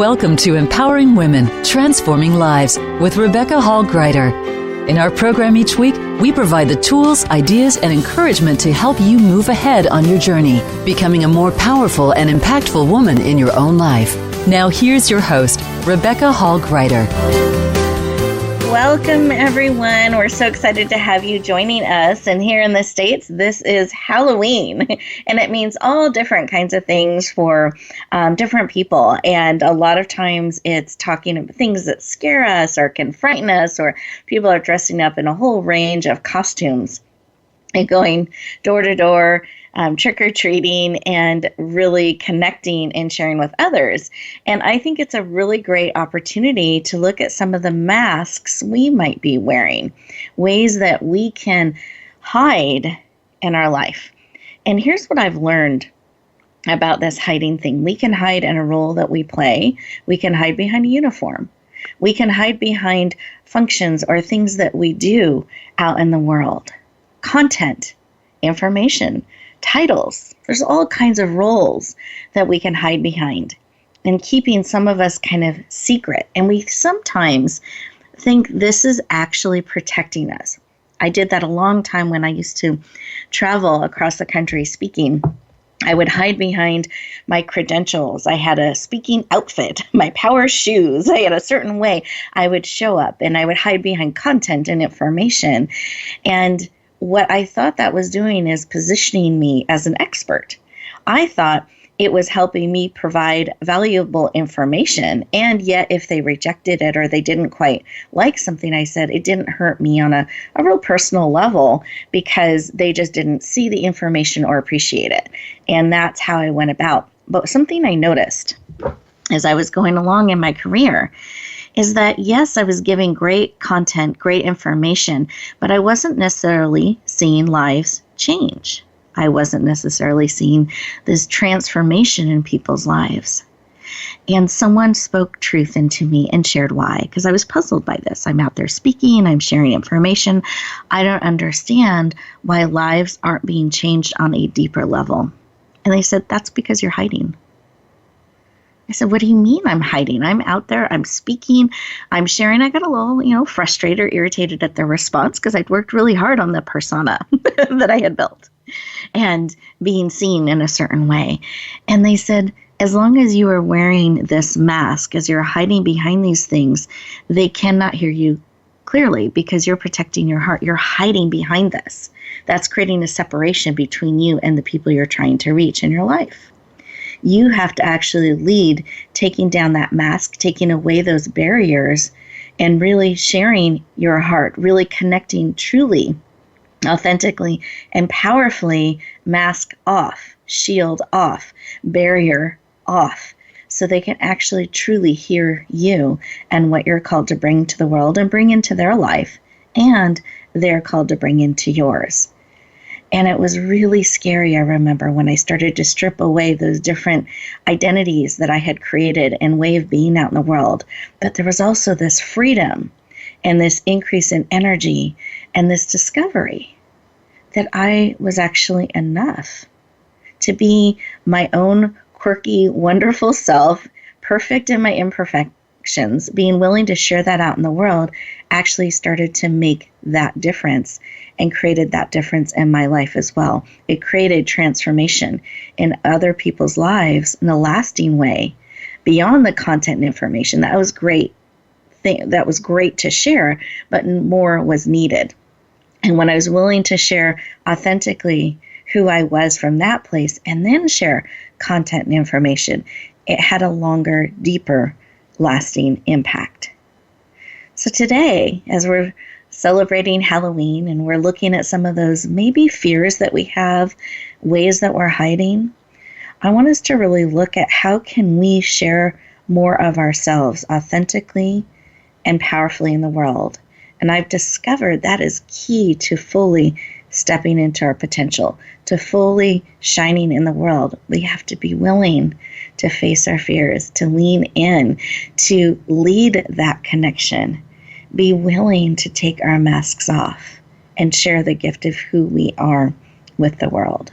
Welcome to Empowering Women, Transforming Lives with Rebecca Hall Gruyter. In our program each week, we provide the tools, ideas, and encouragement to help you move ahead on your journey, becoming a more powerful and impactful woman in your own life. Now here's your host, Rebecca Hall Gruyter. Welcome, everyone. We're so excited to have you joining us. And here in the States, this is Halloween, and it means all different kinds of things for different people. And a lot of times it's talking about things that scare us or can frighten us, or people are dressing up in a whole range of costumes and going door to door, trick-or-treating, and really connecting and sharing with others. And I think it's a really great opportunity to look at some of the masks we might be wearing, ways that we can hide in our life. And here's what I've learned about this hiding thing. We can hide in a role that we play. We can hide behind a uniform. We can hide behind functions or things that we do out in the world. Content, information, titles. There's all kinds of roles that we can hide behind, and keeping some of us kind of secret. And we sometimes think this is actually protecting us. I did that a long time when I used to travel across the country speaking. I would hide behind my credentials. I had a speaking outfit, my power shoes. I had a certain way I would show up, and I would hide behind content and information. And what I thought that was doing is positioning me as an expert. I thought it was helping me provide valuable information, and yet if they rejected it or they didn't quite like something I said, it didn't hurt me on a real personal level because they just didn't see the information or appreciate it. And that's how I went about. But something I noticed as I was going along in my career is that, yes, I was giving great content, great information, but I wasn't necessarily seeing lives change. I wasn't necessarily seeing this transformation in people's lives. And someone spoke truth into me and shared why, because I was puzzled by this. I'm out there speaking, I'm sharing information. I don't understand why lives aren't being changed on a deeper level. And they said, that's because you're hiding. I said, what do you mean I'm hiding? I'm out there, I'm speaking, I'm sharing. I got a little, frustrated or irritated at their response because I'd worked really hard on the persona that I had built and being seen in a certain way. And they said, as long as you are wearing this mask, as you're hiding behind these things, they cannot hear you clearly because you're protecting your heart. You're hiding behind this. That's creating a separation between you and the people you're trying to reach in your life. You have to actually lead, taking down that mask, taking away those barriers, and really sharing your heart, really connecting truly, authentically, and powerfully. Mask off, shield off, barrier off, so they can actually truly hear you and what you're called to bring to the world and bring into their life, and they're called to bring into yours. And it was really scary, I remember, when I started to strip away those different identities that I had created and way of being out in the world. But there was also this freedom and this increase in energy and this discovery that I was actually enough to be my own quirky, wonderful self, perfect in my imperfections. Being willing to share that out in the world actually started to make that difference and created that difference in my life as well. It created transformation in other people's lives in a lasting way beyond the content and information. That was great. That was great to share, but more was needed. And when I was willing to share authentically who I was from that place and then share content and information, it had a longer, deeper, lasting impact. So today, as we're celebrating Halloween and we're looking at some of those maybe fears that we have, ways that we're hiding, I want us to really look at how can we share more of ourselves authentically and powerfully in the world. And I've discovered that is key to fully stepping into our potential, to fully shining in the world. We have to be willing to face our fears, to lean in, to lead that connection, be willing to take our masks off and share the gift of who we are with the world.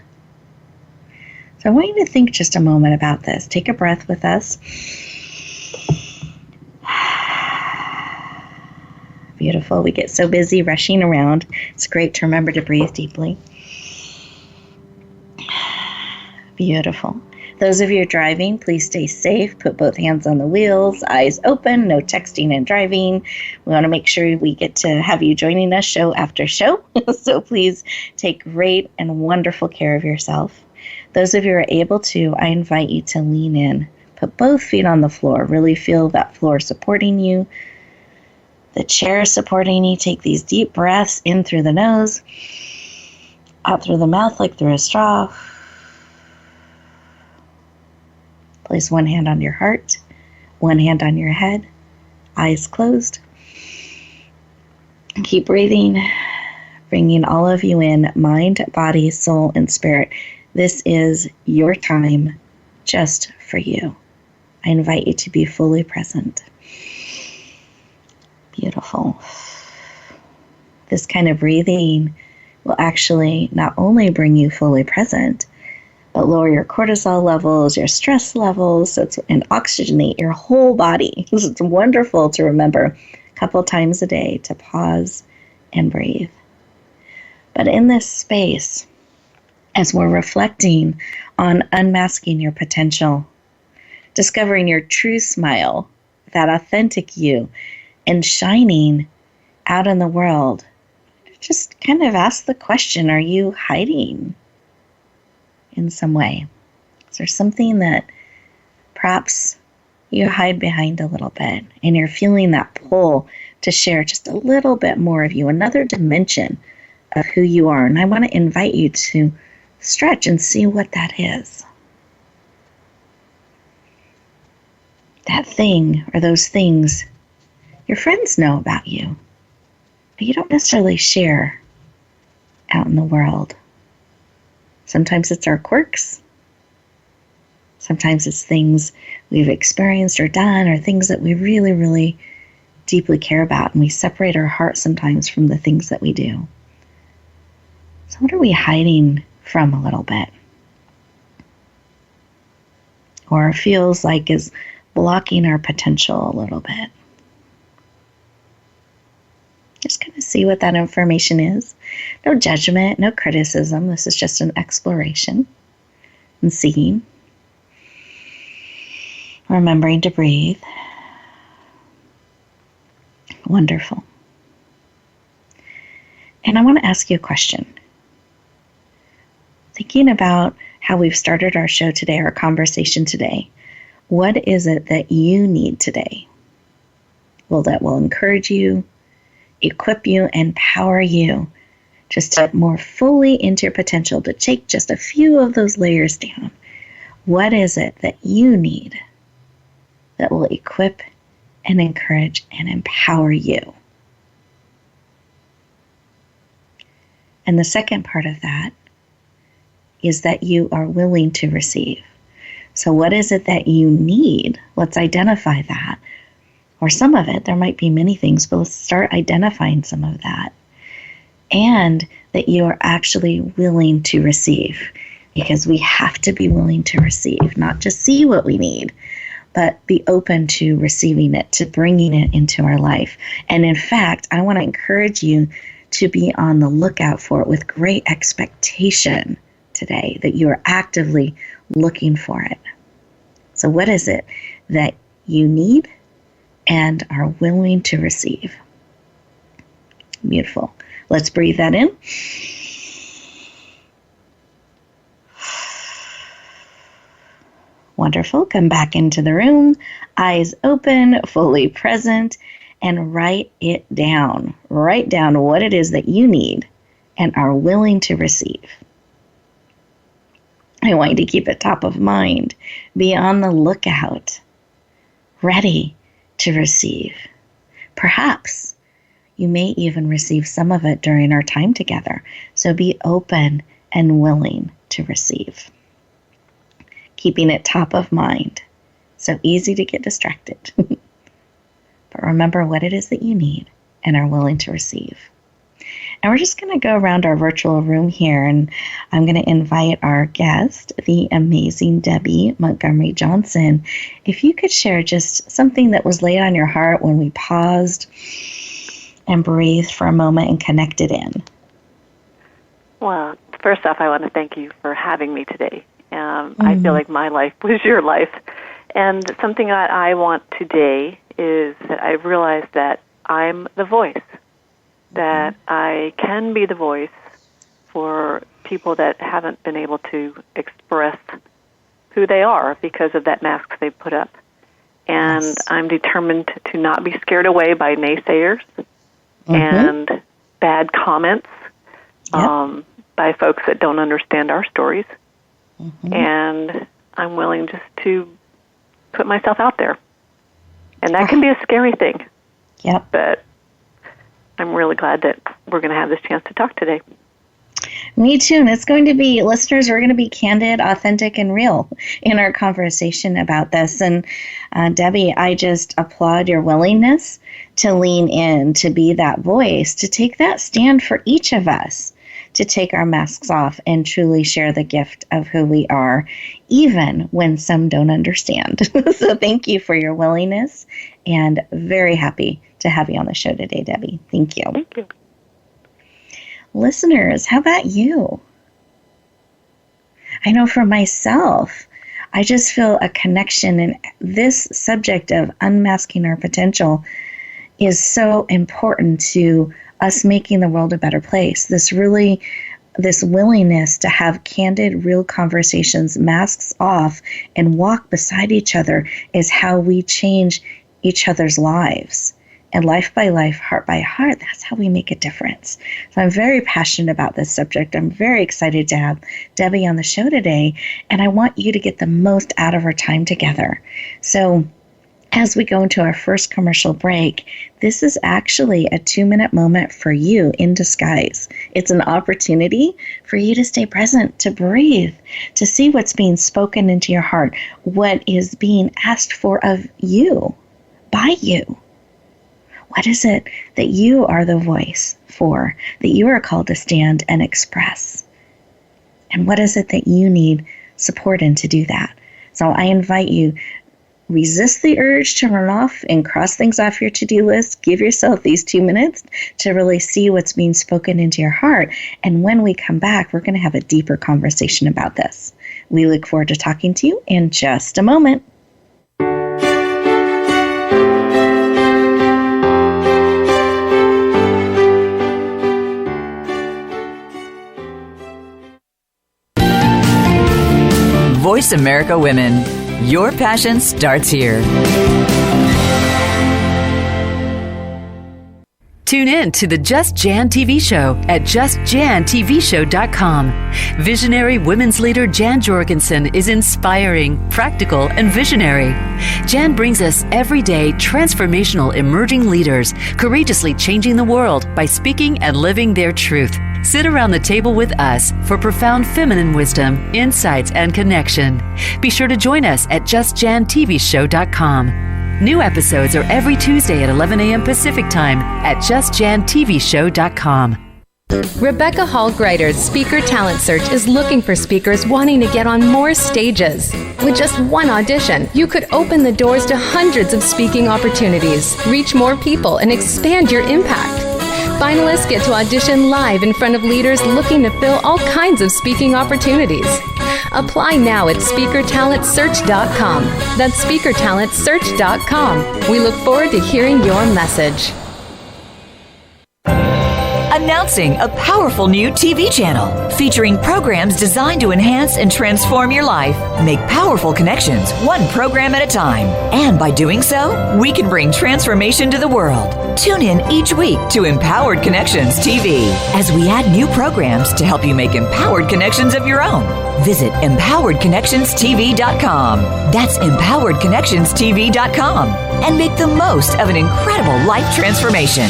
So I want you to think just a moment about this. Take a breath with us. Beautiful. We get so busy rushing around. It's great to remember to breathe deeply. Beautiful. Those of you driving, please stay safe. Put both hands on the wheels, eyes open, no texting and driving. We want to make sure we get to have you joining us show after show. So please take great and wonderful care of yourself. Those of you who are able to, I invite you to lean in. Put both feet on the floor. Really feel that floor supporting you. The chair supporting you. Take these deep breaths in through the nose, out through the mouth like through a straw. Place one hand on your heart, one hand on your head, eyes closed. Keep breathing, bringing all of you in, mind, body, soul, and spirit. This is your time just for you. I invite you to be fully present. Beautiful. This kind of breathing will actually not only bring you fully present, but lower your cortisol levels, your stress levels, and oxygenate your whole body. It's wonderful to remember a couple times a day to pause and breathe. But in this space, as we're reflecting on unmasking your potential, discovering your true smile, that authentic you, and shining out in the world, just kind of ask the question, are you hiding in some way? Is there something that perhaps you hide behind a little bit and you're feeling that pull to share just a little bit more of you, another dimension of who you are? And I want to invite you to stretch and see what that is. That thing or those things your friends know about you, but you don't necessarily share out in the world. Sometimes it's our quirks. Sometimes it's things we've experienced or done, or things that we really, really deeply care about, and we separate our heart sometimes from the things that we do. So what are we hiding from a little bit? Or feels like is blocking our potential a little bit? Just kind of see what that information is. No judgment, no criticism. This is just an exploration and seeing. Remembering to breathe. Wonderful. And I want to ask you a question. Thinking about how we've started our show today, our conversation today, what is it that you need today? Well, that will encourage you, equip you, empower you to step more fully into your potential, to take just a few of those layers down. What is it that you need that will equip and encourage and empower you? And the second part of that is that you are willing to receive. So what is it that you need? Let's identify that. Or some of it, there might be many things, but let's start identifying some of that. And that you are actually willing to receive. Because we have to be willing to receive, not just see what we need, but be open to receiving it, to bringing it into our life. And in fact, I want to encourage you to be on the lookout for it with great expectation today, that you are actively looking for it. So what is it that you need and are willing to receive? Beautiful. Let's breathe that in. Wonderful. Come back into the room, eyes open, fully present, and write it down. Write down what it is that you need and are willing to receive. I want you to keep it top of mind. Be on the lookout, ready to receive. Perhaps you may even receive some of it during our time together. So be open and willing to receive. Keeping it top of mind. So easy to get distracted. But remember what it is that you need and are willing to receive. And we're just going to go around our virtual room here, and I'm going to invite our guest, the amazing Debby Montgomery Johnson. If you could share just something that was laid on your heart when we paused and breathe for a moment and connect it in. Well, first off, I want to thank you for having me today. I feel like my life was your life. And something that I want today is that I've realized that I'm the voice, that I can be the voice for people that haven't been able to express who they are because of that mask they've put up. And I'm determined to not be scared away by naysayers and bad comments by folks that don't understand our stories. And I'm willing just to put myself out there. And that can be a scary thing. Yep. But I'm really glad that we're going to have this chance to talk today. Me too. And it's going to be, listeners, we're going to be candid, authentic, and real in our conversation about this. And Debby, I just applaud your willingness to lean in, to be that voice, to take that stand for each of us, to take our masks off and truly share the gift of who we are, even when some don't understand. So thank you for your willingness, and very happy to have you on the show today, Debby. Thank you. Thank you. Listeners, how about you? I know for myself, I just feel a connection, and this subject of unmasking our potential is so important to us making the world a better place. This willingness to have candid, real conversations, masks off, and walk beside each other is how we change each other's lives. And life by life, heart by heart, that's how we make a difference. So I'm very passionate about this subject. I'm very excited to have Debby on the show today, and I want you to get the most out of our time together. So as we go into our first commercial break, this is actually a 2-minute moment for you in disguise. It's an opportunity for you to stay present, to breathe, to see what's being spoken into your heart, what is being asked for of you, by you. What is it that you are the voice for, that you are called to stand and express? And what is it that you need support in to do that? So I invite you, resist the urge to run off and cross things off your to-do list. Give yourself these 2 minutes to really see what's being spoken into your heart. And when we come back, we're going to have a deeper conversation about this. We look forward to talking to you in just a moment. Voice America Women. Your passion starts here. Tune in to the Just Jan TV show at justjantvshow.com. Visionary women's leader Jan Jorgensen is inspiring, practical, and visionary. Jan brings us everyday transformational emerging leaders, courageously changing the world by speaking and living their truth. Sit around the table with us for profound feminine wisdom, insights, and connection. Be sure to join us at justjantvshow.com. New episodes are every Tuesday at 11 a.m. Pacific Time at justjantvshow.com. Rebecca Hall Gruyter's Speaker Talent Search is looking for speakers wanting to get on more stages. With just one audition, you could open the doors to hundreds of speaking opportunities, reach more people, and expand your impact. Finalists get to audition live in front of leaders looking to fill all kinds of speaking opportunities. Apply now at speakertalentsearch.com. That's speakertalentsearch.com. We look forward to hearing your message. Announcing a powerful new TV channel featuring programs designed to enhance and transform your life. Make powerful connections, one program at a time. And by doing so, we can bring transformation to the world. Tune in each week to Empowered Connections TV as we add new programs to help you make empowered connections of your own. Visit empoweredconnectionstv.com. That's empoweredconnectionstv.com. And make the most of an incredible life transformation.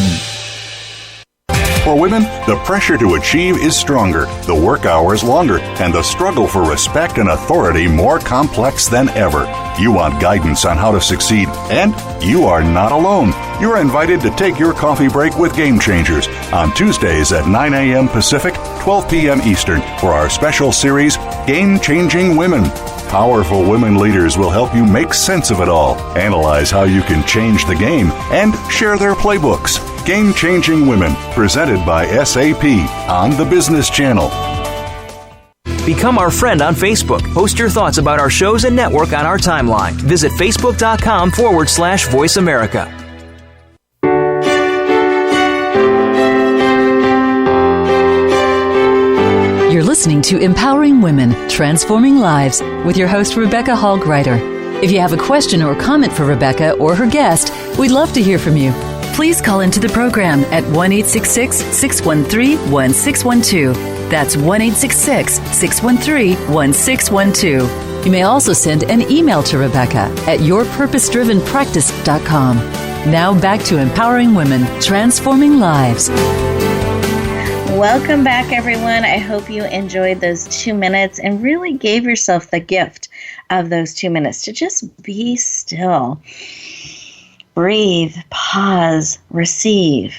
For women, the pressure to achieve is stronger, the work hours longer, and the struggle for respect and authority more complex than ever. You want guidance on how to succeed, and you are not alone. You're invited to take your coffee break with Game Changers on Tuesdays at 9 a.m. Pacific, 12 p.m. Eastern for our special series, Game Changing Women. Powerful women leaders will help you make sense of it all, analyze how you can change the game, and share their playbooks. Game-Changing Women, presented by SAP on the Business Channel. Become our friend on Facebook. Post your thoughts about our shows and network on our timeline. Visit facebook.com/Voice America. You're listening to Empowering Women, Transforming Lives with your host, Rebecca Hall Gruyter. If you have a question or comment for Rebecca or her guest, we'd love to hear from you. Please call into the program at 1-866-613-1612. That's 1-866-613-1612. You may also send an email to Rebecca at yourpurposedrivenpractice.com. Now back to Empowering Women, Transforming Lives. Welcome back, everyone. I hope you enjoyed those 2 minutes and really gave yourself the gift of those 2 minutes to just be still. Breathe, pause, receive,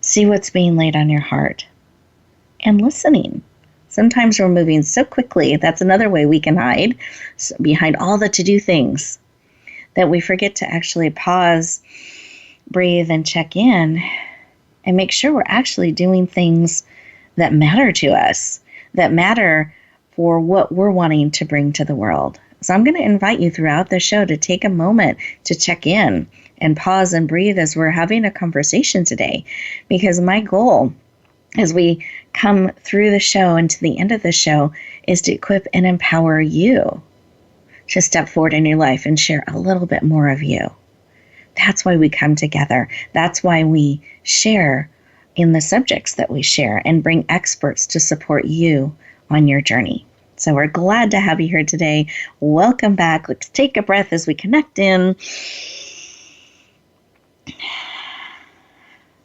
see what's being laid on your heart, and listening. Sometimes we're moving so quickly, that's another way we can hide behind all the to-do things, that we forget to actually pause, breathe, and check in, and make sure we're actually doing things that matter to us, that matter for what we're wanting to bring to the world. So I'm going to invite you throughout the show to take a moment to check in and pause and breathe as we're having a conversation today. Because my goal as we come through the show and to the end of the show is to equip and empower you to step forward in your life and share a little bit more of you. That's why we come together. That's why we share in the subjects that we share and bring experts to support you on your journey. So we're glad to have you here today. Welcome back. Let's take a breath as we connect in.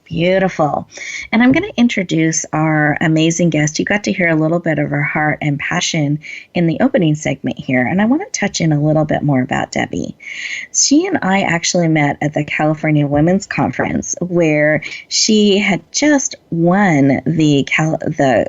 Beautiful. And I'm going to introduce our amazing guest. You got to hear a little bit of her heart and passion in the opening segment here. And I want to touch in a little bit more about Debby. She and I actually met at the California Women's Conference, where she had just won the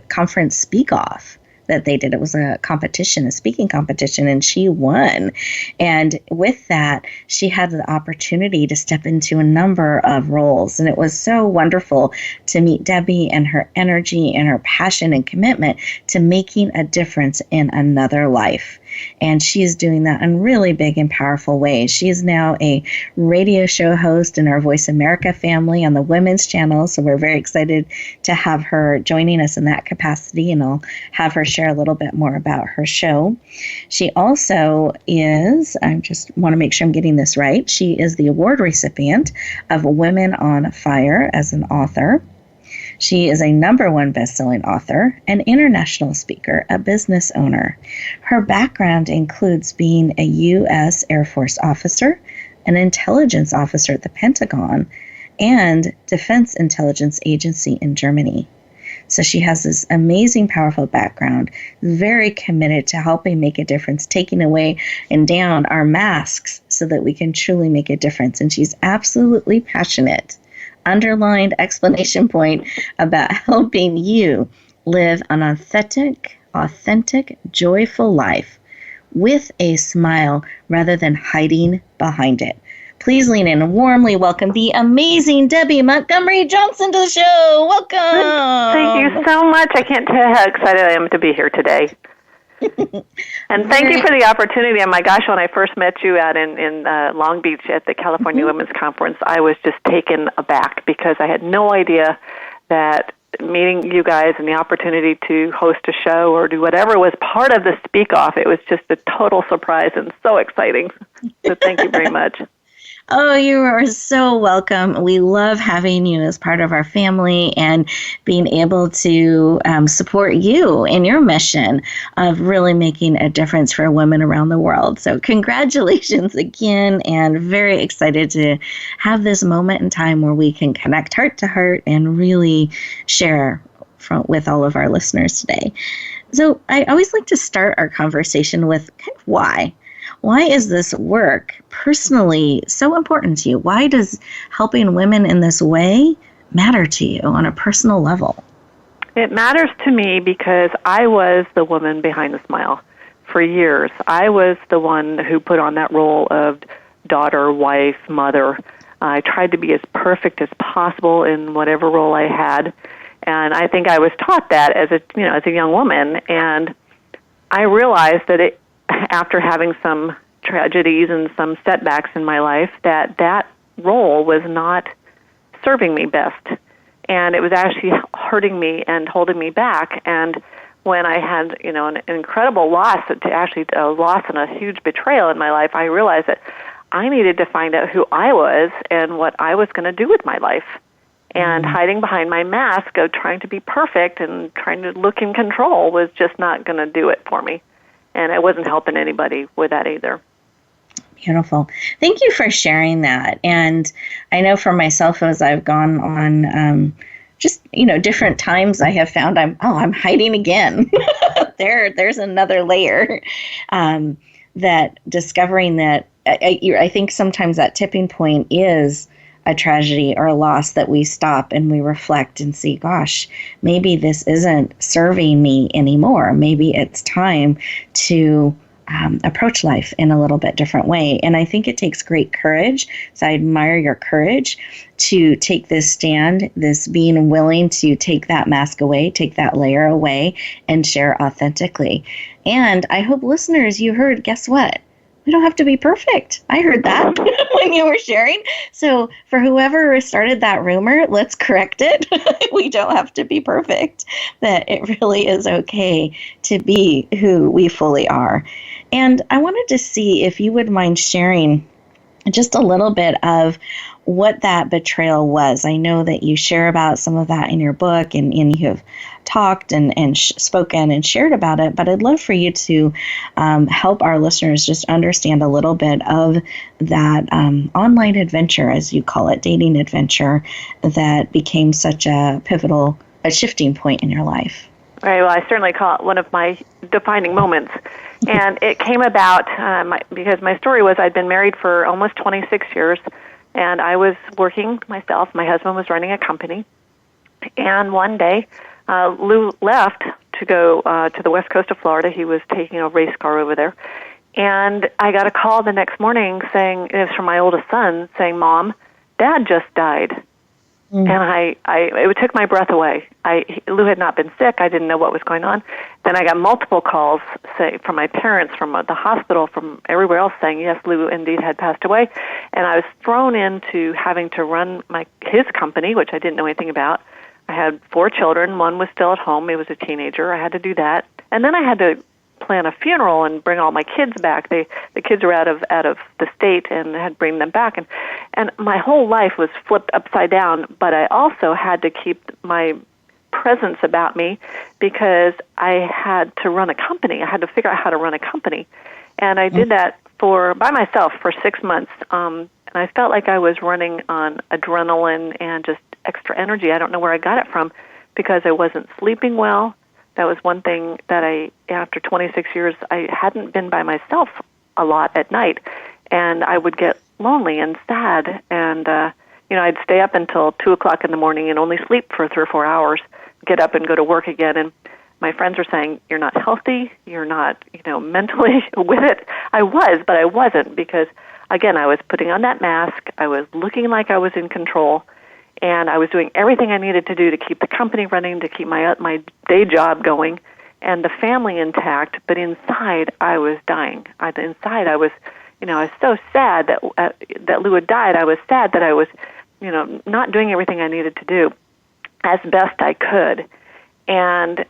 conference speak-off that they did. It was a competition, a speaking competition, and she won. And with that, she had the opportunity to step into a number of roles. And it was so wonderful to meet Debby and her energy and her passion and commitment to making a difference in another life. And she's doing that in really big and powerful ways. She is now a radio show host in our Voice America family on the Women's Channel. So we're very excited to have her joining us in that capacity. And I'll have her share a little bit more about her show. She also is, I just want to make sure I'm getting this right, she is the award recipient of Women on Fire as an author. She is a #1 best-selling author, an international speaker, a business owner. Her background includes being a U.S. Air Force officer, an intelligence officer at the Pentagon, and Defense Intelligence Agency in Germany. So she has this amazing, powerful background, very committed to helping make a difference, taking away and down our masks so that we can truly make a difference. And she's absolutely passionate, underlined exclamation point, about helping you live an authentic, joyful life with a smile rather than hiding behind it. Please lean in and warmly welcome the amazing Debby Montgomery Johnson to the show. Welcome. Thank you so much. I can't tell you how excited I am to be here today. And thank you for the opportunity. And my gosh, when I first met you out in Long Beach at the California Women's Conference, I was just taken aback because I had no idea that meeting you guys and the opportunity to host a show or do whatever was part of the speak-off. It was just a total surprise and so exciting. So thank you very much. Oh, you are so welcome. We love having you as part of our family and being able to support you in your mission of really making a difference for women around the world. So congratulations again, and very excited to have this moment in time where we can connect heart to heart and really share with all of our listeners today. So I always like to start our conversation with kind of why. Why is this work personally so important to you? Why does helping women in this way matter to you on a personal level? It matters to me because I was the woman behind the smile for years. I was the one who put on that role of daughter, wife, mother. I tried to be as perfect as possible in whatever role I had. And I think I was taught that as a young woman. And I realized that after having some tragedies and some setbacks in my life, that role was not serving me best. And it was actually hurting me and holding me back. And when I had, an incredible loss, a loss and a huge betrayal in my life, I realized that I needed to find out who I was and what I was going to do with my life. And hiding behind my mask of trying to be perfect and trying to look in control was just not going to do it for me. And I wasn't helping anybody with that either. Beautiful. Thank you for sharing that. And I know for myself, as I've gone on different times, I have found I'm hiding again. There's another layer. That discovering that I think sometimes that tipping point is a tragedy or a loss, that we stop and we reflect and see, gosh, maybe this isn't serving me anymore. Maybe it's time to approach life in a little bit different way. And I think it takes great courage. So I admire your courage to take this stand, this being willing to take that mask away, take that layer away, and share authentically. And I hope listeners, you heard, guess what? We don't have to be perfect. I heard that when you were sharing. So for whoever started that rumor, let's correct it. We don't have to be perfect. That it really is okay to be who we fully are. And I wanted to see if you would mind sharing just a little bit of what that betrayal was. I know that you share about some of that in your book, and you have talked and spoken and shared about it, but I'd love for you to help our listeners just understand a little bit of that online adventure, as you call it, dating adventure, that became such a pivotal, a shifting point in your life. Right. Well, I certainly call it one of my defining moments. And it came about because my story was I'd been married for almost 26 years, and I was working myself. My husband was running a company. And one day, Lou left to go to the west coast of Florida. He was taking a race car over there. And I got a call the next morning saying, it was from my oldest son, saying, "Mom, Dad just died." And it took my breath away. Lou had not been sick. I didn't know what was going on. Then I got multiple calls from my parents, from the hospital, from everywhere else saying, yes, Lou indeed had passed away. And I was thrown into having to run his company, which I didn't know anything about. I had 4 children. One was still at home. He was a teenager. I had to do that. And then I had to plan a funeral and bring all my kids back. The kids were out of the state, and I had to bring them back. And my whole life was flipped upside down, but I also had to keep my presence about me because I had to run a company. I had to figure out how to run a company. And I did that by myself for 6 months. And I felt like I was running on adrenaline and just extra energy. I don't know where I got it from, because I wasn't sleeping well. That was one thing that after 26 years, I hadn't been by myself a lot at night, and I would get lonely and sad, and I'd stay up until 2 o'clock in the morning and only sleep for 3 or 4 hours, get up and go to work again. And my friends were saying, "You're not healthy, you're not, mentally with it." I was, but I wasn't, because, again, I was putting on that mask, I was looking like I was in control, and I was doing everything I needed to do to keep the company running, to keep my day job going, and the family intact. But inside, I was dying. Inside, I was, I was so sad that Lou had died. I was sad that I was, not doing everything I needed to do as best I could. And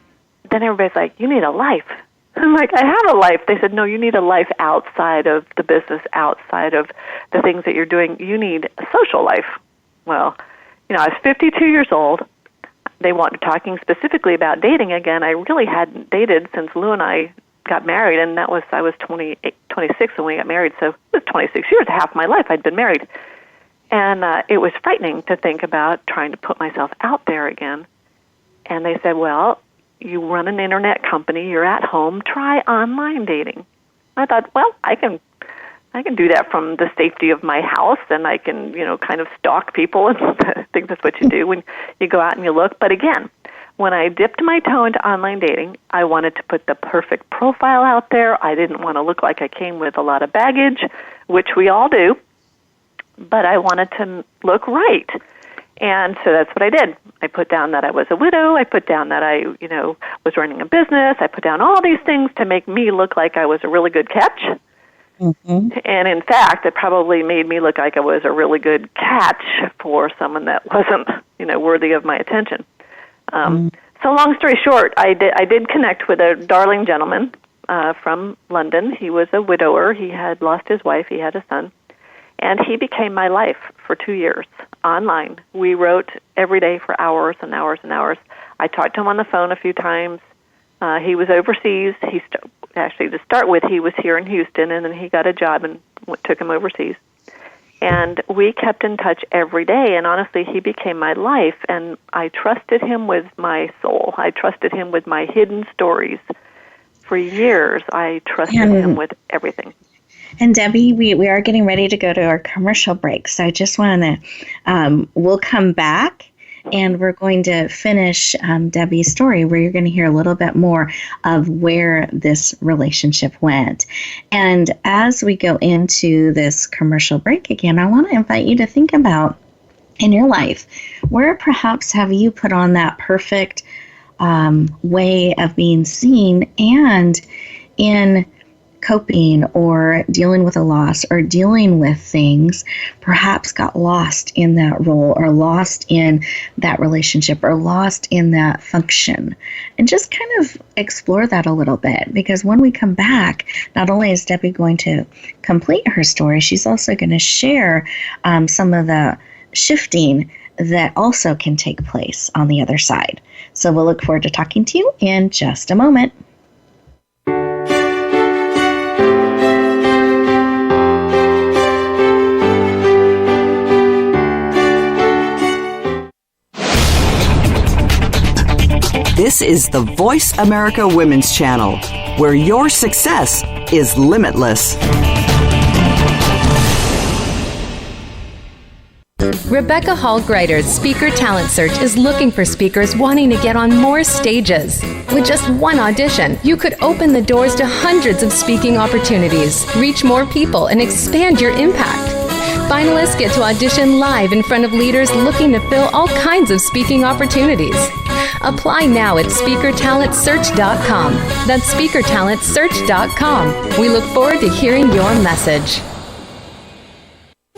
then everybody's like, "You need a life." I'm like, "I have a life." They said, "No, you need a life outside of the business, outside of the things that you're doing. You need a social life." Well, I was 52 years old. They wanted talking specifically about dating again. I really hadn't dated since Lou and I got married, and I was 26 when we got married, so it was 26 years, half my life I'd been married. And it was frightening to think about trying to put myself out there again. And they said, "Well, you run an internet company, you're at home, try online dating." I thought, well, I can do that from the safety of my house, and I can, kind of stalk people, and I think that's what you do when you go out and you look. But again, when I dipped my toe into online dating, I wanted to put the perfect profile out there. I didn't want to look like I came with a lot of baggage, which we all do. but I wanted to look right. And so that's what I did. I put down that I was a widow. I put down that I, was running a business. I put down all these things to make me look like I was a really good catch. Mm-hmm. And in fact, it probably made me look like I was a really good catch for someone that wasn't, worthy of my attention. So long story short, I did connect with a darling gentleman from London. He was a widower. He had lost his wife. He had a son. And he became my life for 2 years online. We wrote every day for hours and hours and hours. I talked to him on the phone a few times. He was overseas. Actually, to start with, he was here in Houston, and then he got a job and took him overseas. And we kept in touch every day, and honestly, he became my life, and I trusted him with my soul. I trusted him with my hidden stories. For years, I trusted him with everything. And Debbie, we are getting ready to go to our commercial break, so I just want to, we'll come back and we're going to finish Debbie's story, where you're going to hear a little bit more of where this relationship went. And as we go into this commercial break again, I want to invite you to think about, in your life, where perhaps have you put on that perfect way of being seen, and in coping or dealing with a loss or dealing with things, perhaps got lost in that role or lost in that relationship or lost in that function. And just kind of explore that a little bit, because when we come back, not only is Debbie going to complete her story, she's also going to share some of the shifting that also can take place on the other side. So we'll look forward to talking to you in just a moment. This is the Voice America Women's Channel, where your success is limitless. Rebecca Hall Gruyter's Speaker Talent Search is looking for speakers wanting to get on more stages. With just one audition, you could open the doors to hundreds of speaking opportunities, reach more people, and expand your impact. Finalists get to audition live in front of leaders looking to fill all kinds of speaking opportunities. Apply now at SpeakerTalentSearch.com. That's SpeakerTalentSearch.com. We look forward to hearing your message.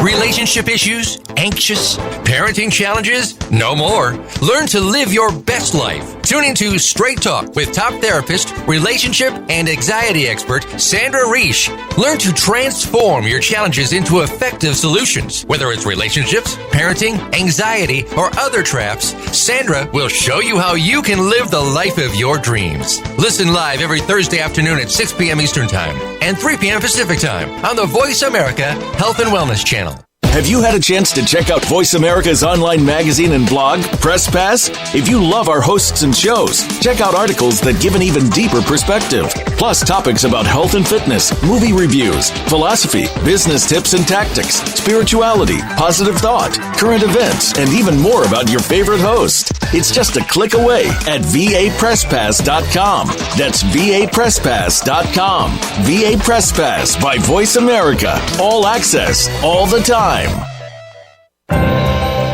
Relationship issues? Anxious? Parenting challenges? No more. Learn to live your best life. Tune into Straight Talk with top therapist, relationship, and anxiety expert Sandra Reish. Learn to transform your challenges into effective solutions. Whether it's relationships, parenting, anxiety, or other traps, Sandra will show you how you can live the life of your dreams. Listen live every Thursday afternoon at 6 p.m. Eastern Time and 3 p.m. Pacific Time on the Voice America Health and Wellness Channel. Have you had a chance to check out Voice America's online magazine and blog, Press Pass? If you love our hosts and shows, check out articles that give an even deeper perspective. Plus topics about health and fitness, movie reviews, philosophy, business tips and tactics, spirituality, positive thought, current events, and even more about your favorite host. It's just a click away at vapresspass.com. That's vapresspass.com. VA Press Pass by Voice America. All access, all the time.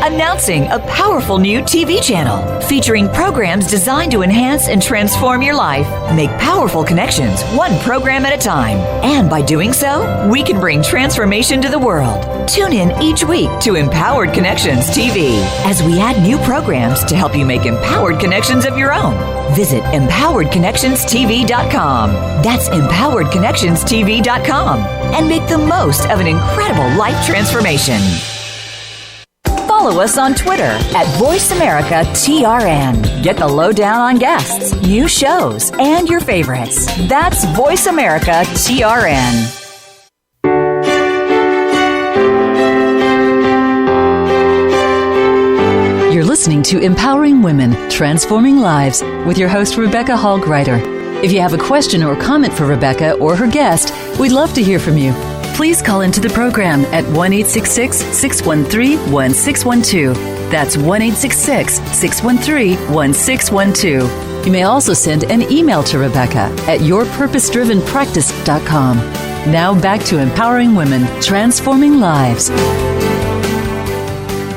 Announcing a powerful new TV channel featuring programs designed to enhance and transform your life. Make powerful connections, one program at a time. And by doing so, we can bring transformation to the world. Tune in each week to Empowered Connections TV as we add new programs to help you make empowered connections of your own. Visit EmpoweredConnectionsTV.com. That's EmpoweredConnectionsTV.com. And make the most of an incredible life transformation. Follow us on Twitter at VoiceAmericaTRN. Get the lowdown on guests, new shows, and your favorites. That's VoiceAmericaTRN. You're listening to Empowering Women, Transforming Lives with your host, Rebecca Hall Gruyter. If you have a question or comment for Rebecca or her guest, we'd love to hear from you. Please call into the program at 1-866-613-1612. That's 1-866-613-1612. You may also send an email to Rebecca at yourpurposedrivenpractice.com. Now back to Empowering Women, Transforming Lives.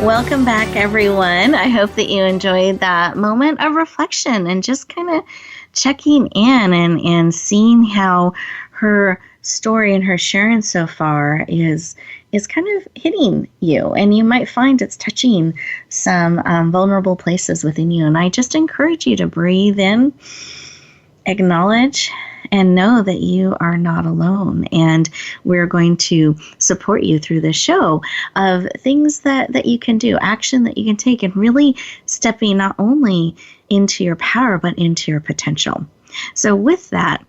Welcome back, everyone. I hope that you enjoyed that moment of reflection and just kind of checking in and seeing how her story and her sharing so far is kind of hitting you. And you might find it's touching some vulnerable places within you. And I just encourage you to breathe in, acknowledge, and know that you are not alone. And we're going to support you through this show of things that you can do, action that you can take, and really stepping not only into your power, but into your potential. So with that,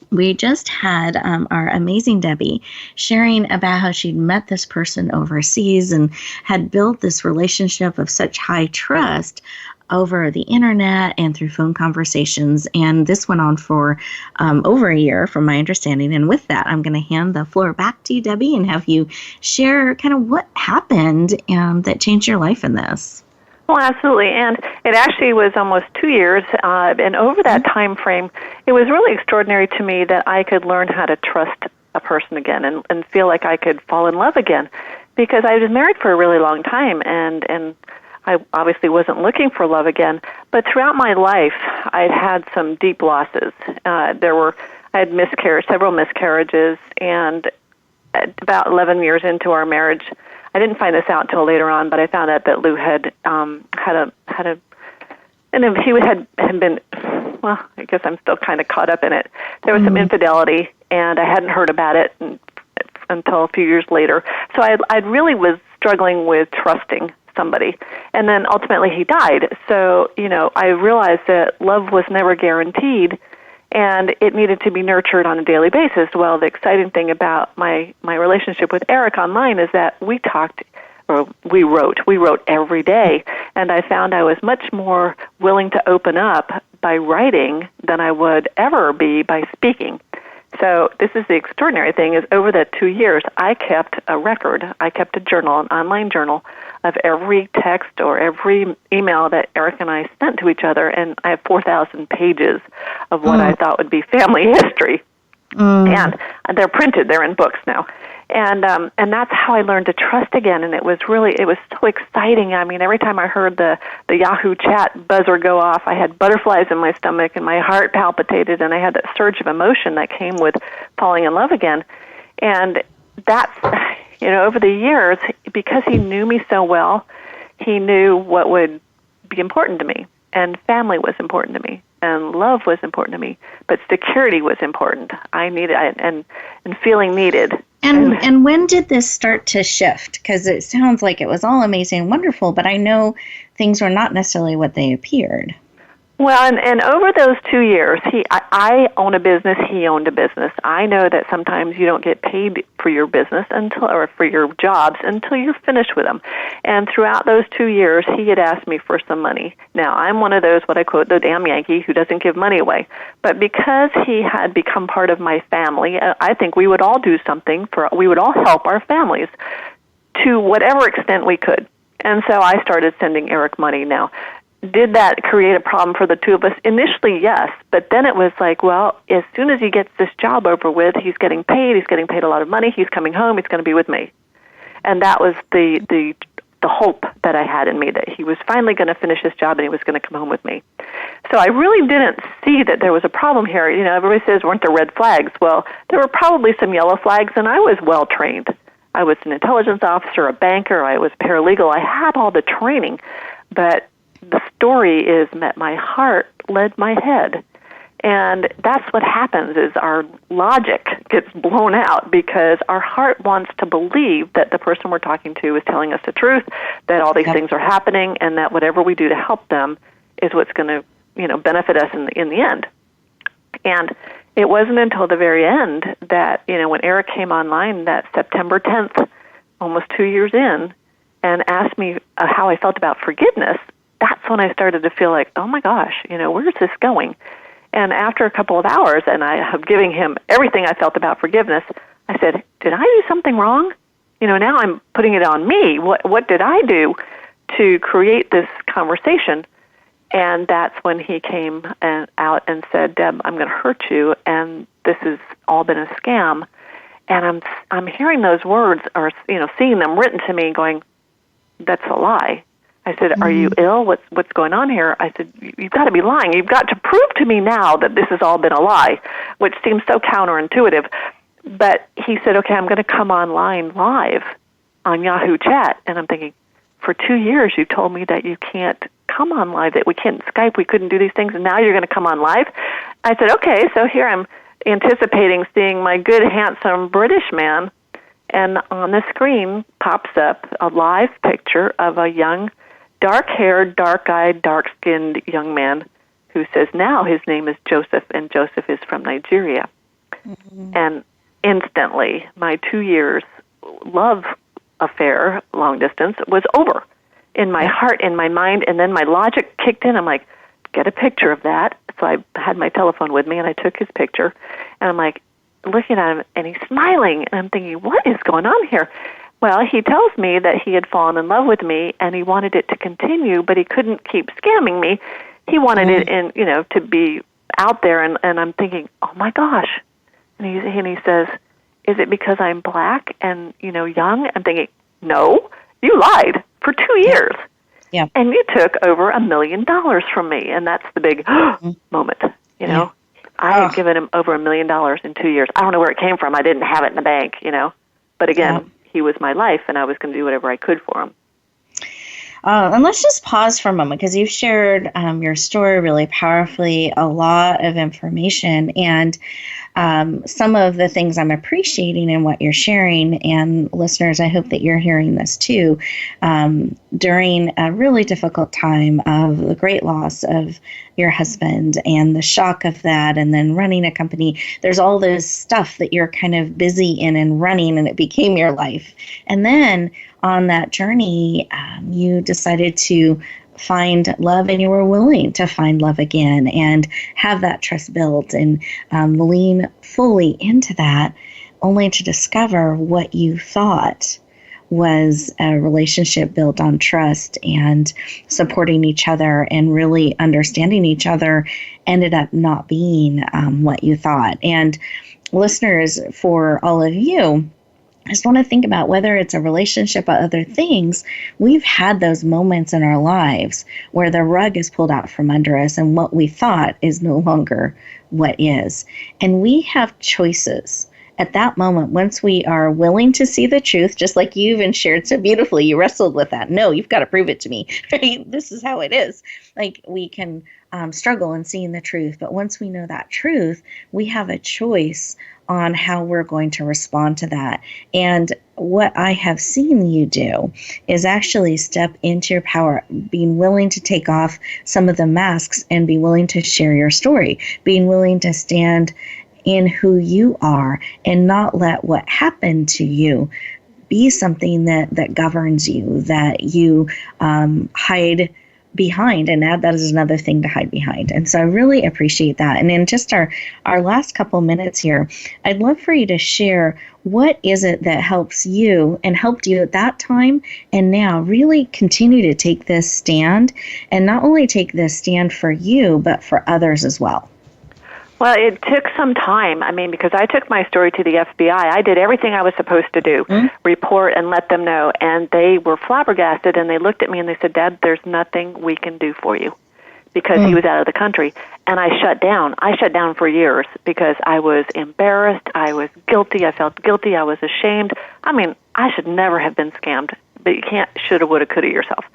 we just had our amazing Debby sharing about how she'd met this person overseas and had built this relationship of such high trust over the internet and through phone conversations. And this went on for over a year, from my understanding. And with that, I'm going to hand the floor back to you, Debby, and have you share kind of what happened that changed your life in this. Well, absolutely. And it actually was almost 2 years. And over that time frame, it was really extraordinary to me that I could learn how to trust a person again and feel like I could fall in love again. Because I was married for a really long time, and I obviously wasn't looking for love again. But throughout my life, I'd had some deep losses. I had several miscarriages, and about 11 years into our marriage, I didn't find this out until later on, but I found out that Lou had been, well, I guess I'm still kind of caught up in it. There was some infidelity, and I hadn't heard about it until a few years later. So I really was struggling with trusting somebody. And then ultimately he died. So, I realized that love was never guaranteed, and it needed to be nurtured on a daily basis. Well, the exciting thing about my relationship with Eric online is that we wrote every day, and I found I was much more willing to open up by writing than I would ever be by speaking. So this is the extraordinary thing, is over that 2 years, I kept a record. I kept a journal, an online journal, of every text or every email that Eric and I sent to each other, and I have 4,000 pages of what I thought would be family history. And they're printed, they're in books now. And that's how I learned to trust again, and it was so exciting. I mean, every time I heard the Yahoo chat buzzer go off, I had butterflies in my stomach, and my heart palpitated, and I had that surge of emotion that came with falling in love again. And that's, over the years, because he knew me so well, he knew what would be important to me, and family was important to me, and love was important to me, but security was important. I needed, and feeling needed. And when did this start to shift? Because it sounds like it was all amazing and wonderful, but I know things were not necessarily what they appeared. Well, and over those 2 years, I own a business, he owned a business. I know that sometimes you don't get paid for your business or for your jobs until you're finished with them. And throughout those 2 years, he had asked me for some money. Now, I'm one of those, what I quote, the damn Yankee who doesn't give money away. But because he had become part of my family, I think we would all do something we would all help our families to whatever extent we could. And so I started sending Eric money now. Did that create a problem for the two of us? Initially, yes, but then it was like, well, as soon as he gets this job over with, he's getting paid a lot of money, he's coming home, he's going to be with me. And that was the hope that I had in me, that he was finally going to finish his job and he was going to come home with me. So I really didn't see that there was a problem here. Everybody says, weren't there red flags? Well, there were probably some yellow flags, and I was well trained. I was an intelligence officer, a banker, I was paralegal, I had all the training, but the story is that my heart led my head. And that's what happens, is our logic gets blown out because our heart wants to believe that the person we're talking to is telling us the truth, that all these things are happening, and that whatever we do to help them is what's going to, benefit us in the end. And it wasn't until the very end that, when Eric came online that September 10th, almost 2 years in, and asked me how I felt about forgiveness, that's when I started to feel like, oh my gosh, where is this going? And after a couple of hours, and I have given him everything I felt about forgiveness, I said, did I do something wrong? Now I'm putting it on me. What did I do to create this conversation? And that's when he came out and said, Deb, I'm going to hurt you, and this has all been a scam. And I'm hearing those words, or seeing them written to me, going, that's a lie. I said, are you ill? What's going on here? I said, you've got to be lying. You've got to prove to me now that this has all been a lie, which seems so counterintuitive. But he said, okay, I'm going to come online live on Yahoo Chat. And I'm thinking, for 2 years you told me that you can't come on live, that we can't Skype, we couldn't do these things, and now you're going to come on live? I said, okay, so here I'm anticipating seeing my good, handsome British man, and on the screen pops up a live picture of a young, dark-haired, dark-eyed, dark-skinned young man who says now his name is Joseph, and Joseph is from Nigeria. And instantly, my 2 years love affair, long distance, was over in my heart, in my mind, and then my logic kicked in. I'm like, get a picture of that. So I had my telephone with me, and I took his picture, and I'm like, looking at him, and he's smiling, and I'm thinking, what is going on here? Well, he tells me that he had fallen in love with me, and he wanted it to continue, but he couldn't keep scamming me. He wanted it in, to be out there, and I'm thinking, oh my gosh. And he says, is it because I'm black and, young? I'm thinking, no, you lied for 2 years. Yeah. And you took over $1 million from me, and that's the big moment, I had given him over $1 million in 2 years. I don't know where it came from. I didn't have it in the bank, But again, he was my life, and I was going to do whatever I could for him. And let's just pause for a moment, because you've shared your story really powerfully, a lot of information, and some of the things I'm appreciating in what you're sharing, and listeners, I hope that you're hearing this too, during a really difficult time of the great loss of your husband and the shock of that, and then running a company. There's all this stuff that you're kind of busy in and running, and it became your life. And then on that journey, you decided to find love, and you were willing to find love again and have that trust built and lean fully into that, only to discover what you thought was a relationship built on trust and supporting each other and really understanding each other ended up not being what you thought. And listeners, for all of you, I just want to think about whether it's a relationship or other things. We've had those moments in our lives where the rug is pulled out from under us and what we thought is no longer what is. And we have choices at that moment, once we are willing to see the truth, just like you even shared so beautifully, you wrestled with that. No, you've got to prove it to me. Right? This is how it is. Like, we can struggle in seeing the truth. But once we know that truth, we have a choice on how we're going to respond to that. And what I have seen you do is actually step into your power, being willing to take off some of the masks and be willing to share your story, being willing to stand in who you are and not let what happened to you be something that governs you, that you hide behind. And that is another thing to hide behind. And so I really appreciate that. And in just our last couple minutes here, I'd love for you to share, what is it that helps you and helped you at that time and now really continue to take this stand, and not only take this stand for you, but for others as well? Well, it took some time. I mean, because I took my story to the FBI. I did everything I was supposed to do, report and let them know. And they were flabbergasted, and they looked at me and they said, Dad, there's nothing we can do for you, because he was out of the country. And I shut down. I shut down for years because I was embarrassed. I was guilty. I felt guilty. I was ashamed. I mean, I should never have been scammed, but you can't shoulda, woulda, coulda yourself.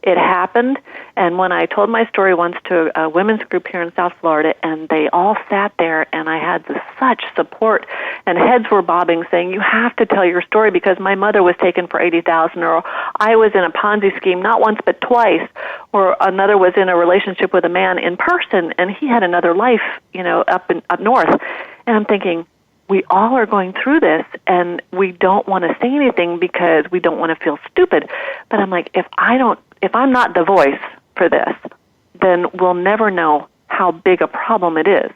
It happened, and when I told my story once to a women's group here in South Florida, and they all sat there, and I had such support, and heads were bobbing saying, you have to tell your story, because my mother was taken for $80,000, or I was in a Ponzi scheme not once but twice, or another was in a relationship with a man in person, and he had another life, up north. And I'm thinking, we all are going through this, and we don't want to say anything because we don't want to feel stupid. But I'm like, if I'm not the voice for this, then we'll never know how big a problem it is.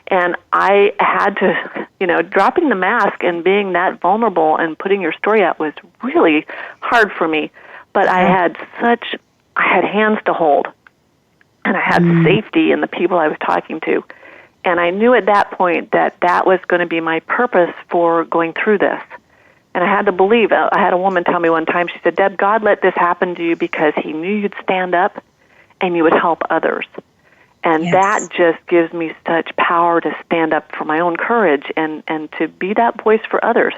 And I had to, dropping the mask and being that vulnerable and putting your story out was really hard for me. But I had hands to hold, and I had safety in the people I was talking to. And I knew at that point that was going to be my purpose for going through this, And I had to believe. I had a woman tell me one time, she said, Deb, God let this happen to you because he knew you'd stand up and you would help others. And that just gives me such power to stand up for my own courage and to be that voice for others.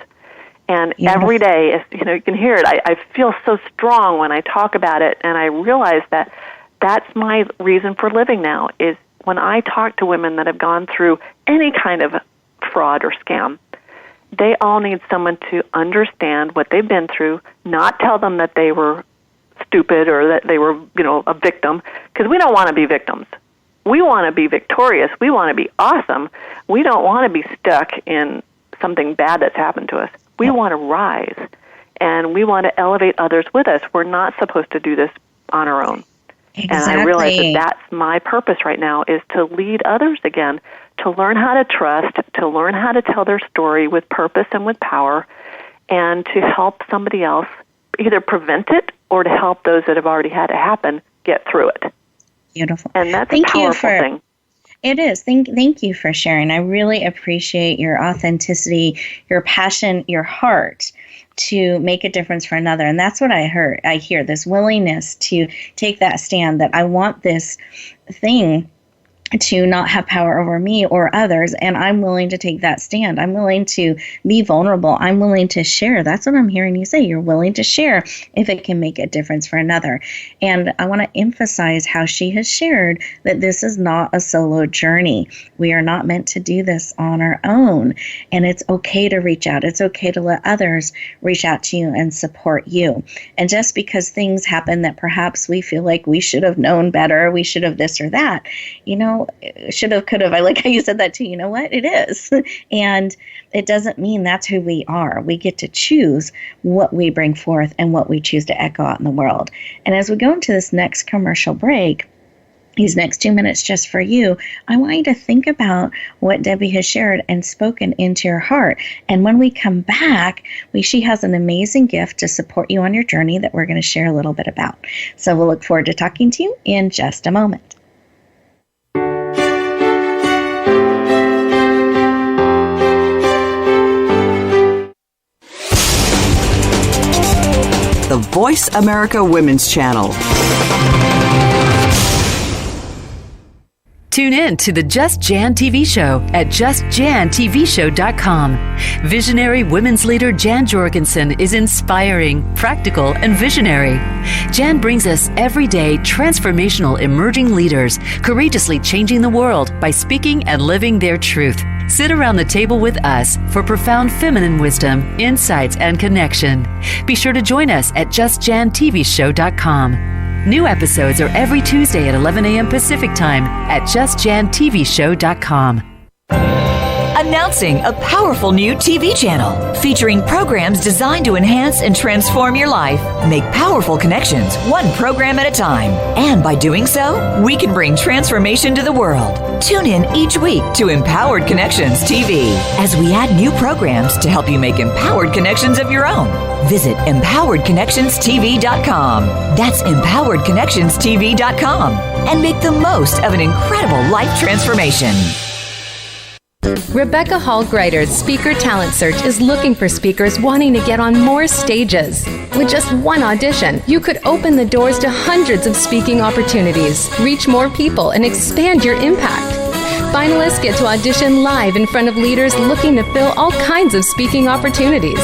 And every day, you can hear it, I feel so strong when I talk about it, and I realize that that's my reason for living now, is when I talk to women that have gone through any kind of fraud or scam, they all need someone to understand what they've been through, not tell them that they were stupid or that they were, a victim, because we don't want to be victims. We want to be victorious. We want to be awesome. We don't want to be stuck in something bad that's happened to us. We want to rise, and we want to elevate others with us. We're not supposed to do this on our own. Exactly. And I realize that that's my purpose right now, is to lead others again, to learn how to trust, to learn how to tell their story with purpose and with power, and to help somebody else either prevent it or to help those that have already had it happen get through it. Beautiful. And that's a powerful thing. It is. Thank you for sharing. I really appreciate your authenticity, your passion, your heart to make a difference for another. And that's what I hear, this willingness to take that stand, that I want this thing to not have power over me or others, and I'm willing to take that stand. I'm willing to be vulnerable. I'm willing to share. That's what I'm hearing you say. You're willing to share if it can make a difference for another. And I want to emphasize how she has shared that this is not a solo journey. We are not meant to do this on our own, and it's okay to reach out. It's okay to let others reach out to you and support you. And just because things happen that perhaps we feel like we should have known better, we should have this or that, should have, could have. I like how you said that too. You know what? It is. And it doesn't mean that's who we are. We get to choose what we bring forth and what we choose to echo out in the world. And as we go into this next commercial break, these next 2 minutes just for you, I want you to think about what Debbie has shared and spoken into your heart. And when we come back, she has an amazing gift to support you on your journey that we're going to share a little bit about. So we'll look forward to talking to you in just a moment. The Voice America Women's Channel. Tune in to the Just Jan TV show at justjantvshow.com. Visionary women's leader Jan Jorgensen is inspiring, practical, and visionary. Jan brings us everyday transformational emerging leaders, courageously changing the world by speaking and living their truth. Sit around the table with us for profound feminine wisdom, insights, and connection. Be sure to join us at justjantvshow.com. New episodes are every Tuesday at 11 a.m. Pacific Time at justjantvshow.com. Announcing a powerful new TV channel featuring programs designed to enhance and transform your life. Make powerful connections, one program at a time. And by doing so, we can bring transformation to the world. Tune in each week to Empowered Connections TV as we add new programs to help you make empowered connections of your own. Visit empoweredconnectionstv.com. That's empoweredconnectionstv.com. And make the most of an incredible life transformation. Rebecca Hall Gruyter's Speaker Talent Search is looking for speakers wanting to get on more stages. With just one audition, you could open the doors to hundreds of speaking opportunities, reach more people, and expand your impact. Finalists get to audition live in front of leaders looking to fill all kinds of speaking opportunities.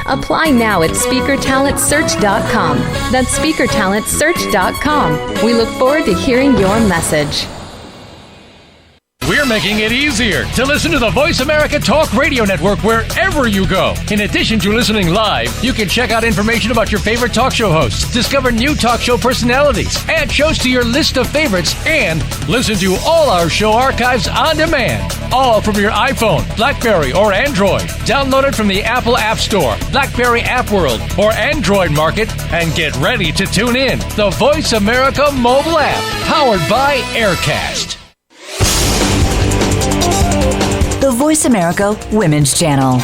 Apply now at speakertalentsearch.com. That's speakertalentsearch.com. We look forward to hearing your message. We're making it easier to listen to the Voice America Talk Radio Network wherever you go. In addition to listening live, you can check out information about your favorite talk show hosts, discover new talk show personalities, add shows to your list of favorites, and listen to all our show archives on demand. All from your iPhone, BlackBerry, or Android. Download it from the Apple App Store, BlackBerry App World, or Android Market, and get ready to tune in. The Voice America mobile app, powered by Aircast. The Voice America Women's Channel.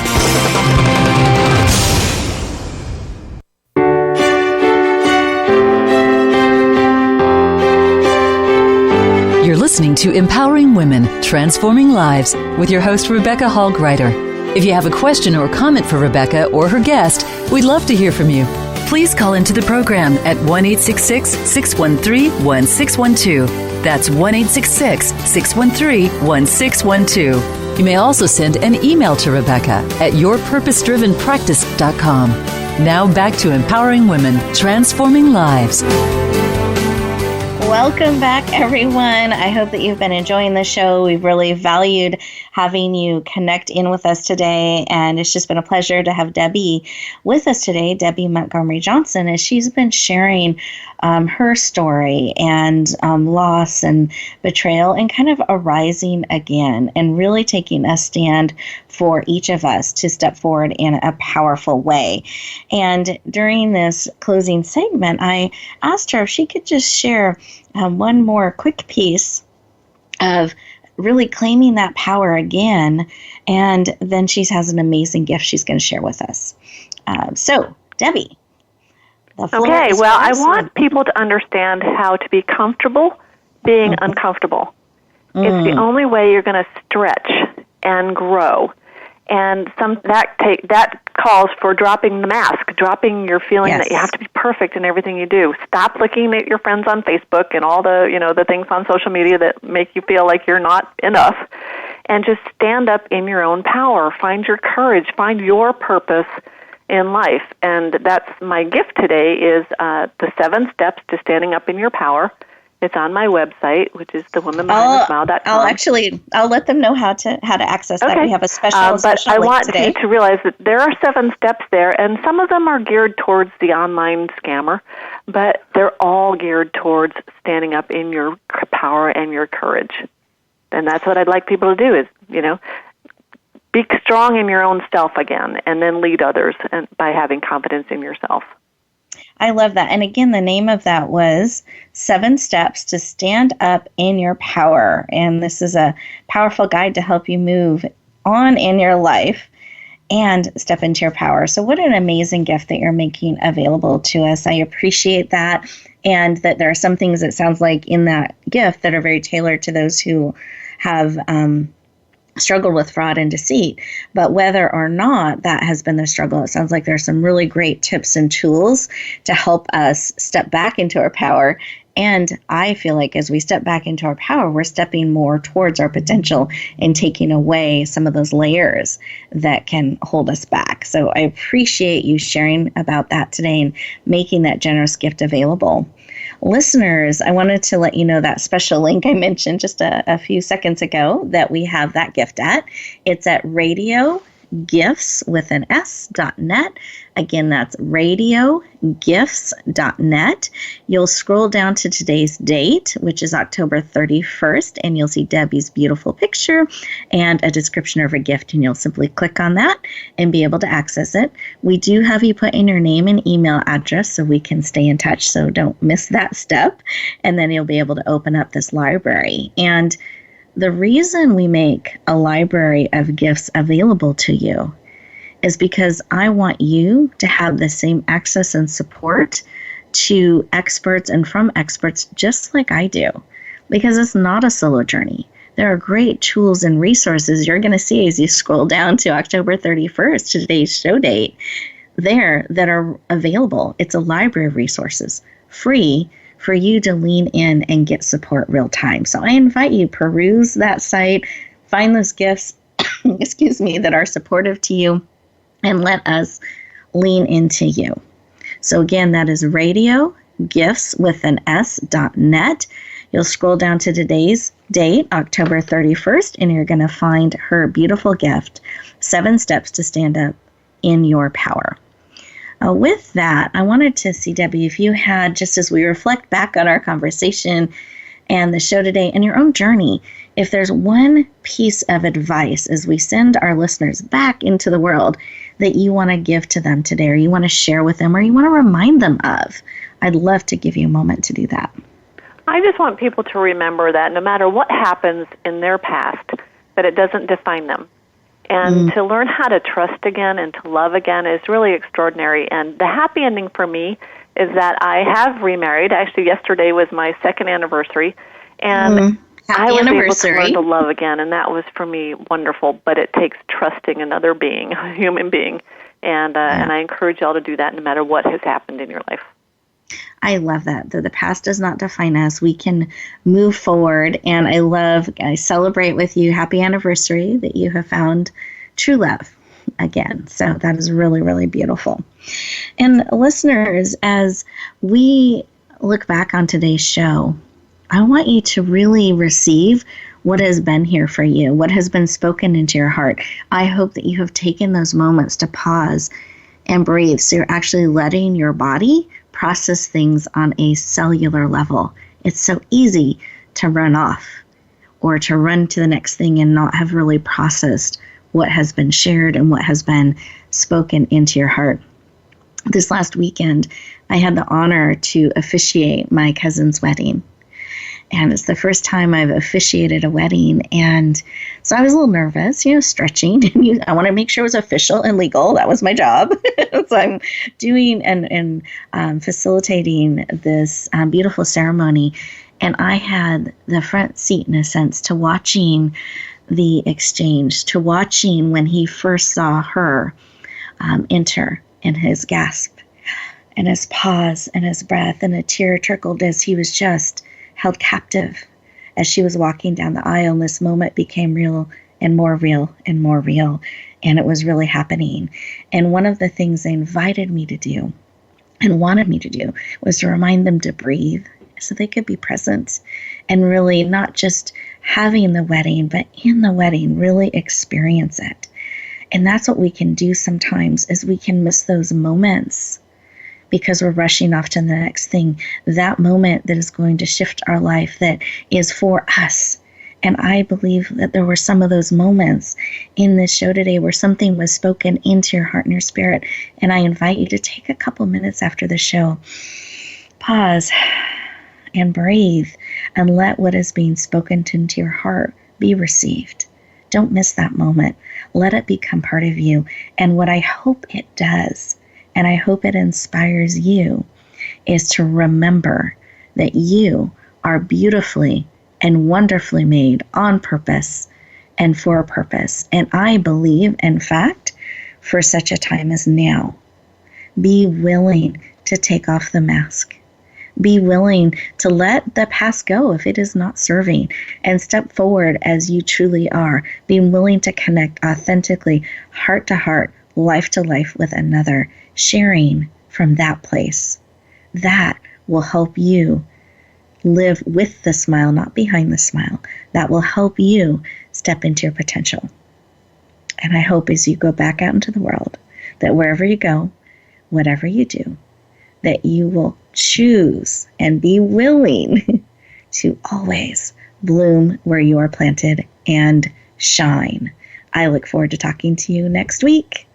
You're listening to Empowering Women, Transforming Lives with your host, Rebecca Hall Gruyter. If you have a question or comment for Rebecca or her guest, we'd love to hear from you. Please call into the program at 1-866-613-1612. That's 1-866-613-1612. You may also send an email to Rebecca at yourpurposedrivenpractice.com. Now back to empowering women, transforming lives. Welcome back, everyone. I hope that you've been enjoying the show. We've really valued having you connect in with us today, and it's just been a pleasure to have Debby with us today, Debby Montgomery Johnson, as she's been sharing her story and loss and betrayal and kind of arising again and really taking a stand for each of us to step forward in a powerful way. And during this closing segment, I asked her if she could just share one more quick piece of really claiming that power again, and then she has an amazing gift she's going to share with us. So, Debby. Okay, well, I want people to understand how to be comfortable being uncomfortable. It's the only way you're going to stretch and grow. And that calls for dropping the mask, dropping your feeling that you have to be perfect in everything you do. Stop looking at your friends on Facebook and all the, the things on social media that make you feel like you're not enough. And just stand up in your own power. Find your courage. Find your purpose in life. And that's my gift today is the 7 steps to standing up in your power. It's on my website, which is thewomanbehindthesmile.com. I'll let them know how to access that. We have a special but I link want today. you to realize that there are 7 steps there, and some of them are geared towards the online scammer, but they're all geared towards standing up in your power and your courage. And that's what I'd like people to do is, be strong in your own self again, and then lead others and by having confidence in yourself. I love that. And again, the name of that was 7 Steps to Stand Up in Your Power. And this is a powerful guide to help you move on in your life and step into your power. So what an amazing gift that you're making available to us. I appreciate that. And that there are some things that sounds like in that gift that are very tailored to those who have struggled with fraud and deceit. But whether or not that has been the struggle, it sounds like there's some really great tips and tools to help us step back into our power. And I feel like as we step back into our power, we're stepping more towards our potential and taking away some of those layers that can hold us back. So I appreciate you sharing about that today and making that generous gift available. Listeners, I wanted to let you know that special link I mentioned just a few seconds ago that we have that gift at. It's at radiogifts.net. Again, that's radiogifts.net. You'll scroll down to today's date, which is October 31st, and you'll see Debby's beautiful picture and a description of her gift, and you'll simply click on that and be able to access it. We do have you put in your name and email address so we can stay in touch, so don't miss that step, and then you'll be able to open up this library. And the reason we make a library of gifts available to you is because I want you to have the same access and support to experts and from experts just like I do, because it's not a solo journey. There are great tools and resources you're going to see as you scroll down to October 31st, today's show date, there that are available. It's a library of resources, free for you to lean in and get support real time. So I invite you, peruse that site, find those gifts, that are supportive to you, and let us lean into you. So again, that is radiogifts.net. You'll scroll down to today's date, October 31st, and you're going to find her beautiful gift, 7 Steps to Stand Up in Your Power. With that, I wanted to see, Debby, if you had, just as we reflect back on our conversation and the show today and your own journey, if there's one piece of advice as we send our listeners back into the world that you want to give to them today, or you want to share with them, or you want to remind them of, I'd love to give you a moment to do that. I just want people to remember that no matter what happens in their past, that it doesn't define them. And to learn how to trust again and to love again is really extraordinary. And the happy ending for me is that I have remarried. Actually, yesterday was my 2nd anniversary. And I was anniversary. able to learn to love again, and that was for me wonderful. But it takes trusting another being, a human being, and I encourage y'all to do that no matter what has happened in your life. I love that the past does not define us. We can move forward, and I celebrate with you. Happy anniversary that you have found true love again. So that is really, really beautiful. And listeners, as we look back on today's show, I want you to really receive what has been here for you, what has been spoken into your heart. I hope that you have taken those moments to pause and breathe. So you're actually letting your body process things on a cellular level. It's so easy to run off or to run to the next thing and not have really processed what has been shared and what has been spoken into your heart. This last weekend, I had the honor to officiate my cousin's wedding. And it's the first time I've officiated a wedding. And so I was a little nervous, stretching. I want to make sure it was official and legal. That was my job. So I'm doing and facilitating this beautiful ceremony. And I had the front seat, in a sense, to watching the exchange, to watching when he first saw her enter, and his gasp and his pause and his breath, and a tear trickled as he was just held captive as she was walking down the aisle. And this moment became real and more real and more real. And it was really happening. And one of the things they invited me to do and wanted me to do was to remind them to breathe so they could be present and really not just having the wedding, but in the wedding, really experience it. And that's what we can do sometimes, is we can miss those moments because we're rushing off to the next thing, that moment that is going to shift our life, that is for us. And I believe that there were some of those moments in this show today where something was spoken into your heart and your spirit. And I invite you to take a couple minutes after the show, pause and breathe, and let what is being spoken into your heart be received. Don't miss that moment. Let it become part of you. And what I hope it does, and I hope it inspires you, is to remember that you are beautifully and wonderfully made on purpose and for a purpose. And I believe, in fact, for such a time as now. Be willing to take off the mask. Be willing to let the past go if it is not serving, and step forward as you truly are. Be willing to connect authentically, heart to heart, life to life with another, sharing from that place. That will help you live with the smile, not behind the smile. That will help you step into your potential. And I hope as you go back out into the world, that wherever you go, whatever you do, that you will choose and be willing to always bloom where you are planted and shine. I look forward to talking to you next week.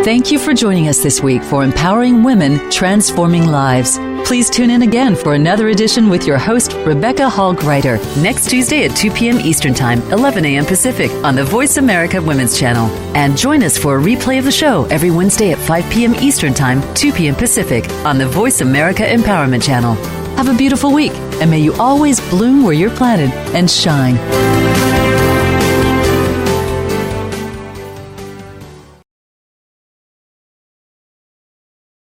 Thank you for joining us this week for Empowering Women, Transforming Lives. Please tune in again for another edition with your host, Rebecca Hall Gruyter, next Tuesday at 2 p.m. Eastern Time, 11 a.m. Pacific on the Voice America Women's Channel. And join us for a replay of the show every Wednesday at 5 p.m. Eastern Time, 2 p.m. Pacific on the Voice America Empowerment Channel. Have a beautiful week, and may you always bloom where you're planted and shine.